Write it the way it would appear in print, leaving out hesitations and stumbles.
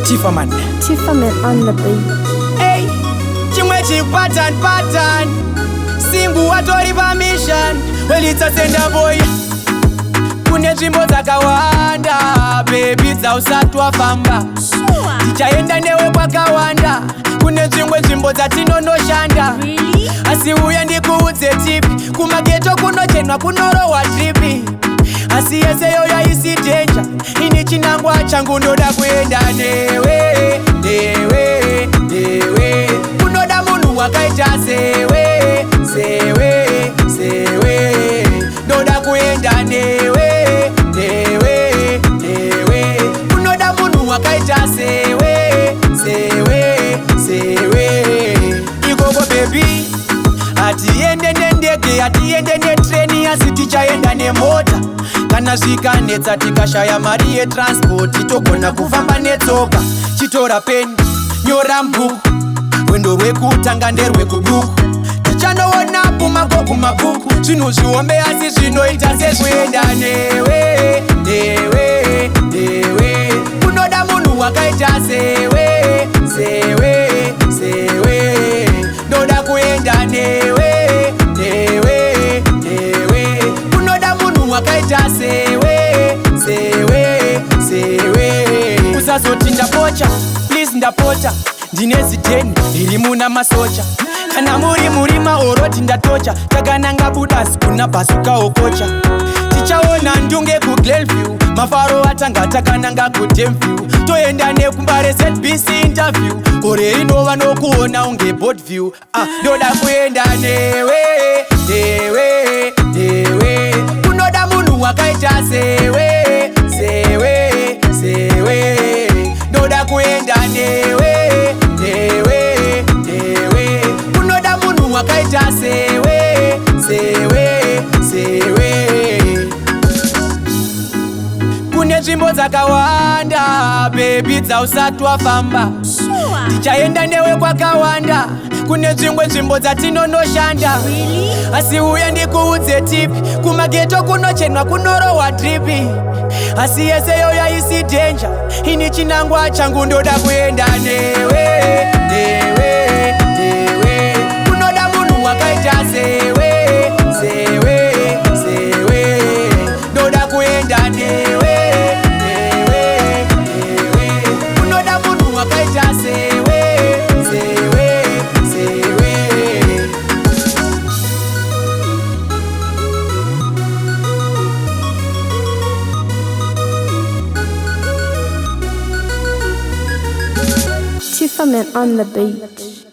Tifaman on the beat. Hey, chimwe pattern Singu watori permission. Well, it's a tender boy. Kune nzvimbo dzakawanda baby dzausatwa famba. Tichaenda newe kwakawanda. Kune nzvimbo dzatinonoshanda. Asi uya ndikuudze tipi. Kumageto kunochenwa kunorowa tripi. Asi yese yoya isi danger. Ini chinangwa changu ndoda kuenda newe. Kunoda munhu wakaita sewe. Ndoda kuenda newe. Kunoda munhu wakaita sewe. Igogo baby. Atiende nendege, atiende netreni, asi tichaenda nemota. Kana zvikanetsa tikashaya mari yetransport, togona kufamba netsoka. Chitora peni, nyora mubhuku, rwendo rwekutanga nderwekuduku. Tichanowonapo magogo mabhuku, zvinhu zvihombe asi zvinoita sezvekuenda newe. Kunoda munhu wakaita sewe. Ndoda kuenda newe. Kunoda munhu wakaita sewe. Usazoti ndapocha, please ndapota. Ndine zidheni, iri muna masocha. Kana muri murima oroti ndatocha. Takananga budasi kuna basuka okocha. Tichaona ndunge ku Glenview, mafaro atanga takananga ku Demview. Toenda nekumbare ZBC interview. Kore inova nokuona unge board view. Ndoda kuenda newe. Kunoda munhu wakaita sewe. Ndoda kuenda newe. Kunoda munhu wakaita sewe. Kune nzvimbo dzakawanda baby dzausatwa famba. Tichaenda newe kwakawanda. Kune nzvimbo dzatinonoshanda. Asi uya ndikuudze tipi. Kumageto kunochenwa kunorowa tripi. Asi yese yoya isi danger. Ini chinangwa changu ndoda kuenda newe. Kunoda munhu wakaita sewe. Ndoda kuenda newe. Kunoda munhu wakaita sewe. Tifaman on the beat.